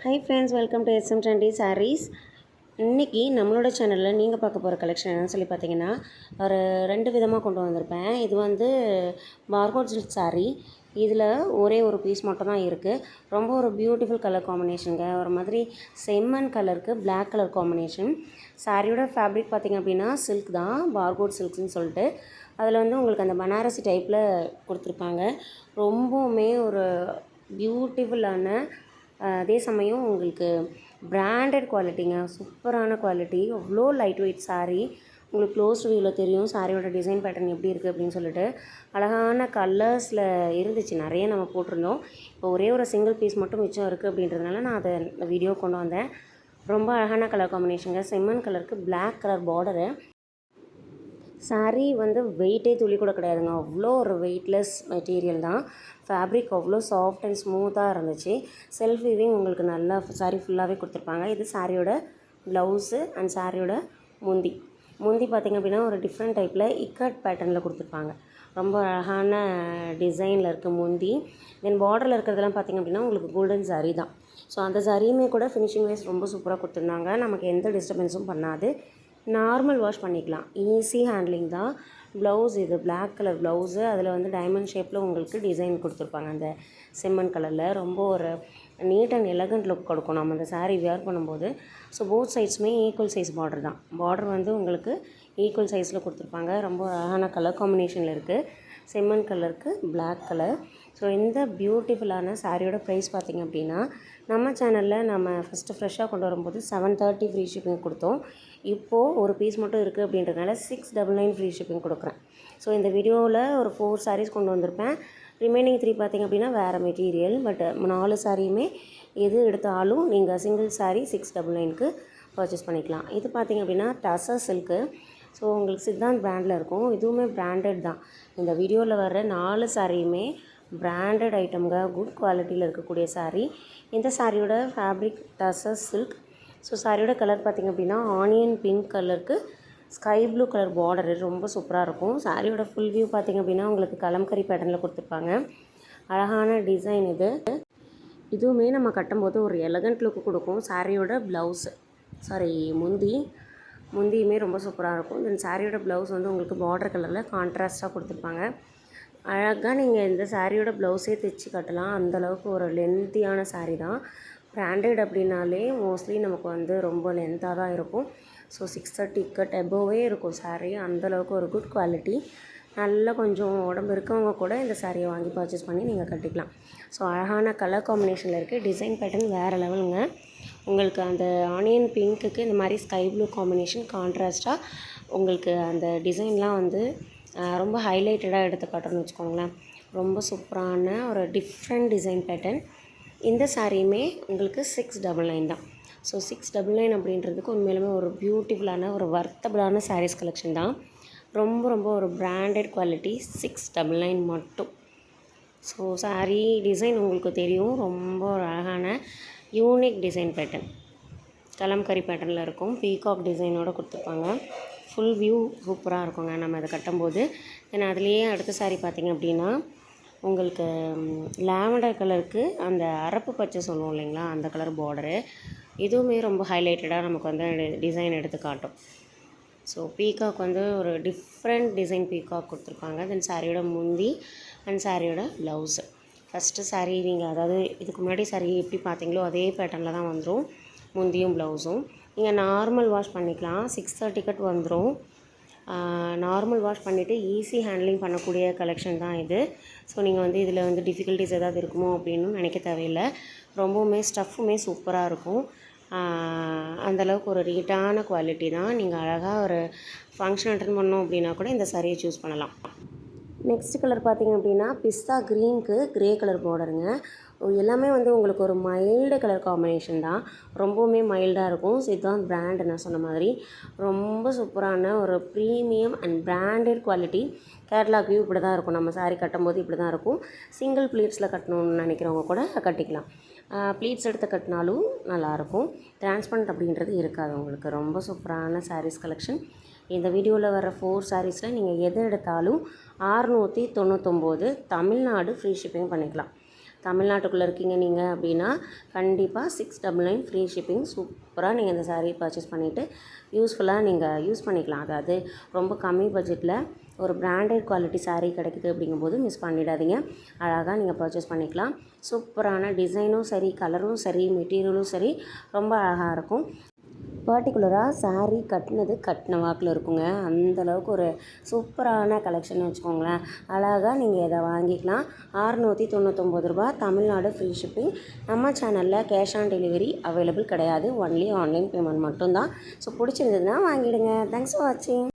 Hi friends, welcome to SM Trendy Sarees. இன்றைக்கி நம்மளோட சேனலில் நீங்கள் பார்க்க போகிற கலெக்ஷன் என்னென்னு சொல்லி பார்த்தீங்கன்னா, ஒரு 2 விதமாக கொண்டு வந்திருப்பேன். இது வந்து பார்கோட் சில்க் சாரீ. இதில் ஒரே ஒரு பீஸ் மட்டும் தான் இருக்குது. ரொம்ப ஒரு பியூட்டிஃபுல் கலர் காம்பினேஷனுங்க. ஒரு மாதிரி செம்மன் கலருக்கு பிளாக் கலர் காம்பினேஷன். சாரியோட ஃபேப்ரிக் பார்த்திங்க அப்படின்னா சில்க் தான், பார்கோட் சில்க்ஸ்ன்னு சொல்லிட்டு. அதில் வந்து உங்களுக்கு அந்த பனாரசி டைப்பில் கொடுத்துருப்பாங்க. ரொம்பவுமே ஒரு பியூட்டிஃபுல்லான, அதே சமயம் உங்களுக்கு பிராண்டட் குவாலிட்டிங்க. சூப்பரான குவாலிட்டி. அவ்வளோ லைட் வெயிட் சாரீ. உங்களுக்கு க்ளோஸ் வியூவில் தெரியும் சாரியோட டிசைன் பேட்டர்ன் எப்படி இருக்குது அப்படின்னு சொல்லிட்டு. அழகான கலர்ஸில் இருந்துச்சு, நிறைய நம்ம போட்டிருந்தோம். இப்போ ஒரே ஒரு சிங்கிள் பீஸ் மட்டும் மிச்சம் இருக்குது அப்படின்றதுனால நான் அதை வீடியோ கொண்டு வந்தேன். ரொம்ப அழகான கலர் காம்பினேஷனுங்க. செம்மன் கலருக்கு பிளாக் கலர் பார்டரு. சாரீ வந்து வெயிட்டே துளி கூட கிடையாதுங்க. அவ்வளோ ஒரு வெயிட்லெஸ் மெட்டீரியல் தான். ஃபேப்ரிக் அவ்வளோ சாஃப்ட் அண்ட் ஸ்மூத்தாக இருந்துச்சு. செல்ஃப் வீவிங் உங்களுக்கு நல்லா சாரீ ஃபுல்லாகவே கொடுத்துருப்பாங்க. இது சாரியோட ப்ளவுஸு அண்ட் சாரியோட முந்தி பார்த்திங்க அப்படின்னா ஒரு டிஃப்ரெண்ட் டைப்பில் இக்கட் பேட்டர்னில் கொடுத்துருப்பாங்க. ரொம்ப அழகான டிசைனில் இருக்குது முந்தி. தென் பார்டரில் இருக்கிறதெல்லாம் பார்த்திங்க அப்படின்னா உங்களுக்கு கோல்டன் சாரீ தான். ஸோ அந்த சாரியுமே கூட ஃபினிஷிங் வைஸ் ரொம்ப சூப்பராக கொடுத்துருந்தாங்க. நமக்கு எந்த டிஸ்டர்பன்ஸும் பண்ணாது. நார்மல் வாஷ் பண்ணிக்கலாம். ஈஸி ஹேண்ட்லிங் தான். ப்ளவுஸ் இது பிளாக் கலர் ப்ளவுஸு. அதில் வந்து டைமண்ட் ஷேப்பில் உங்களுக்கு டிசைன் கொடுத்துருப்பாங்க. அந்த செம்மன் கலரில் ரொம்ப ஒரு நீட் அண்ட் எலகண்ட் லுக் கொடுக்கும் நம்ம அந்த சாரீ வியர் பண்ணும்போது. ஸோ போத் சைட்ஸுமே ஈக்குவல் சைஸ் பார்டர் தான். பார்டர் வந்து உங்களுக்கு ஈக்குவல் சைஸில் கொடுத்துருப்பாங்க. ரொம்ப அழகான கலர் காம்பினேஷனில் இருக்குது. செம்மன் கலருக்கு பிளாக் கலர். ஸோ இந்த பியூட்டிஃபுல்லான சாரியோட ப்ரைஸ் பார்த்திங்க அப்படின்னா, நம்ம சேனலில் நம்ம ஃபஸ்ட்டு ஃப்ரெஷ்ஷாக கொண்டு வரும்போது 730 ஃப்ரீ ஷிப்பிங் கொடுத்தோம். இப்போது ஒரு பீஸ் மட்டும் இருக்குது அப்படின்றதுனால 699 ஃப்ரீ ஷிப்பிங் கொடுக்குறேன். ஸோ இந்த வீடியோவில் ஒரு 4 சாரீஸ் கொண்டு வந்திருப்பேன். ரிமைனிங் 3 பார்த்திங்க அப்படின்னா வேறு மெட்டீரியல். பட் 4 சாரியுமே எது எடுத்தாலும் நீங்கள் சிங்கிள் சாரீ 699க்கு பர்ச்சேஸ் பண்ணிக்கலாம். இது பார்த்திங்க அப்படின்னா டசர் சில்க்கு. ஸோ உங்களுக்கு சித்தாந்த் பிராண்டில் இருக்கும். இதுவுமே பிராண்டட் தான். இந்த வீடியோவில் வர்ற 4 சாரியுமே பிராண்டட் ஐட்டம்ங்க. குட் குவாலிட்டியில் இருக்கக்கூடிய சாரீ. இந்த சாரியோட ஃபேப்ரிக் டசர் சில்க். ஸோ சாரியோட கலர் பார்த்திங்க அப்படின்னா ஆனியன் பிங்க் கலருக்கு ஸ்கை ப்ளூ கலர் பார்டரு. ரொம்ப சூப்பராக இருக்கும். சாரியோட ஃபுல் வியூ பார்த்திங்க அப்படின்னா உங்களுக்கு கலம்கரி பேட்டர்னில் கொடுத்துருப்பாங்க. அழகான டிசைன் இது. இதுவுமே நம்ம கட்டும்போது ஒரு எலகண்ட் லுக்கு கொடுக்கும். சாரியோட ப்ளவுஸு முந்தியுமே ரொம்ப சூப்பராக இருக்கும். தென் சாரியோட ப்ளவுஸ் வந்து உங்களுக்கு பார்டர் கலரில் கான்ட்ராஸ்ட்டாக கொடுத்துருப்பாங்க. அழகாக நீங்கள் இந்த சாரியோட ப்ளவுஸே தைச்சி கட்டலாம். அந்தளவுக்கு ஒரு லென்த்தியான சாரீ தான். பிராண்டட் அப்படின்னாலே மோஸ்ட்லி நமக்கு வந்து ரொம்ப லென்த்தாக தான் இருக்கும். ஸோ 630 கட் எபோவே இருக்கும் சாரீ. அந்தளவுக்கு ஒரு குட் குவாலிட்டி. நல்லா கொஞ்சம் உடம்பு இருக்கவங்க கூட இந்த சாரியை வாங்கி பர்ச்சேஸ் பண்ணி நீங்கள் கட்டிக்கலாம். ஸோ அழகான கலர் காம்பினேஷனில் இருக்குது. டிசைன் பேட்டர்ன் வேறு லெவலுங்க. உங்களுக்கு அந்த ஆனியன் பிங்க்குக்கு இந்த மாதிரி ஸ்கை ப்ளூ காம்பினேஷன் கான்ட்ராஸ்ட்டாக உங்களுக்கு அந்த டிசைன்லாம் வந்து ரொம்ப ஹைலைட்டடாக எடுத்து காட்டுறோன்னு வச்சுக்கோங்களேன். ரொம்ப சூப்பரான ஒரு டிஃப்ரெண்ட் டிசைன் பேட்டர்ன். இந்த சாரியுமே உங்களுக்கு 699 தான். ஸோ 699 அப்படின்றதுக்கு உண்மையிலுமே ஒரு பியூட்டிஃபுல்லான ஒரு வர்த்தபிளான சாரீஸ் கலெக்ஷன் தான். ரொம்ப ஒரு பிராண்டட் குவாலிட்டி. 699 மட்டும். ஸோ சாரீ டிசைன் உங்களுக்கு தெரியும். ரொம்ப ஒரு அழகான யூனிக் டிசைன் பேட்டர்ன். கலம்கரி பேட்டர்னில் இருக்கும். பீகாக் டிசைனோடு கொடுத்துருப்பாங்க. ஃபுல் வியூ சூப்பராக இருக்குங்க நம்ம அதை கட்டும்போது. ஏன்னா அதுலேயே அடுத்த சாரீ பார்த்திங்க அப்படின்னா உங்களுக்கு லாவெண்டர் கலருக்கு அந்த அரப்பு பச்சை சொல்லுவோம் இல்லைங்களா, அந்த கலர் பார்டரு. இதுவுமே ரொம்ப ஹைலைட்டடாக நமக்கு வந்து டிசைன் எடுத்து காட்டும். ஸோ பீகாக் வந்து ஒரு டிஃப்ரெண்ட் டிசைன் பீகாக் கொடுத்துருப்பாங்க. தென் சாரியோட முந்தி அண்ட் சாரியோட ப்ளவுஸு. ஃபஸ்ட்டு சாரீ நீங்கள் அதாவது இதுக்கு முன்னாடி சாரீ எப்படி பார்த்தீங்களோ அதே பேட்டர்னில் தான் வந்துடும் முந்தியும் ப்ளவுஸும். நீங்கள் நார்மல் வாஷ் பண்ணிக்கலாம். 630 கட் வந்துடும். நார்மல் வாஷ் பண்ணிவிட்டு ஈஸி ஹேண்ட்லிங் பண்ணக்கூடிய கலெக்ஷன் தான் இது. ஸோ நீங்கள் வந்து இதில் வந்து டிஃபிகல்ட்டிஸ் ஏதாவது இருக்குமோ அப்படின்னு நினைக்க தேவையில்லை. ரொம்பவுமே ஸ்டஃப்புமே சூப்பராக இருக்கும். அந்தளவுக்கு ஒரு நீட்டான குவாலிட்டி தான். நீங்கள் அழகாக ஒரு ஃபங்க்ஷன் அட்டெண்ட் பண்ணோம் அப்படின்னா கூட இந்த சாரியை சூஸ் பண்ணலாம். நெக்ஸ்ட் கலர் பார்த்திங்க அப்படின்னா பிஸ்தா க்ரீனுக்கு க்ரே கலர் பார்டருங்க. எல்லாமே வந்து உங்களுக்கு ஒரு மைல்டு கலர் காம்பினேஷன் தான். ரொம்பவுமே மைல்டாக இருக்கும். சித்தாந்த் பிராண்ட் நான் சொன்ன மாதிரி ரொம்ப சூப்பரான ஒரு premium and branded quality. Catalogue view இப்படி தான் இருக்கும். நம்ம சாரீ கட்டும்போது இப்படி தான் இருக்கும். சிங்கிள் ப்ளீட்ஸில் கட்டணும்னு நினைக்கிறவங்க கூட கட்டிக்கலாம். ப்ளீட்ஸ் எடுத்து கட்டினாலும் நல்லாயிருக்கும். டிரான்ஸ்பரண்ட் அப்படின்றது இருக்காது உங்களுக்கு. ரொம்ப சூப்பரான சாரீஸ் கலெக்ஷன். இந்த வீடியோவில் வர 4 சாரீஸில் நீங்கள் எது எடுத்தாலும் 699 தமிழ்நாடு ஃப்ரீ ஷிப்பிங் பண்ணிக்கலாம். தமிழ்நாட்டுக்குள்ளே இருக்கீங்க நீங்கள் அப்படின்னா கண்டிப்பாக 699 ஃப்ரீ ஷிப்பிங். சூப்பராக நீங்கள் இந்த சாரீ பர்ச்சேஸ் பண்ணிவிட்டு யூஸ்ஃபுல்லாக நீங்கள் யூஸ் பண்ணிக்கலாம். அதாவது ரொம்ப கம்மி பட்ஜெட்டில் ஒரு பிராண்டட் குவாலிட்டி சாரீ கிடைக்குது அப்படிங்கும்போது மிஸ் பண்ணிடாதீங்க. அழகாக நீங்கள் பர்ச்சேஸ் பண்ணிக்கலாம். சூப்பரான டிசைனும் சரி, கலரும் சரி, மெட்டீரியலும் சரி, ரொம்ப அழகாக இருக்கும். பர்டிகுலராக சாரீ கட்டின வாக்கில் இருக்குங்க. அந்தளவுக்கு ஒரு சூப்பரான கலெக்ஷன் வச்சுக்கோங்களேன். அழகாக நீங்கள் இதை வாங்கிக்கலாம். 699 ரூபா, தமிழ்நாடு ஃப்ரீ ஷிப்பிங். நம்ம சேனலில் கேஷ் ஆன் டெலிவரி அவைலபிள் கிடையாது. ஒன்லி ஆன்லைன் பேமெண்ட் மட்டும்தான். ஸோ பிடிச்சிருந்ததுன்னா வாங்கிடுங்க. தேங்க்ஸ் ஃபார் வாட்சிங்.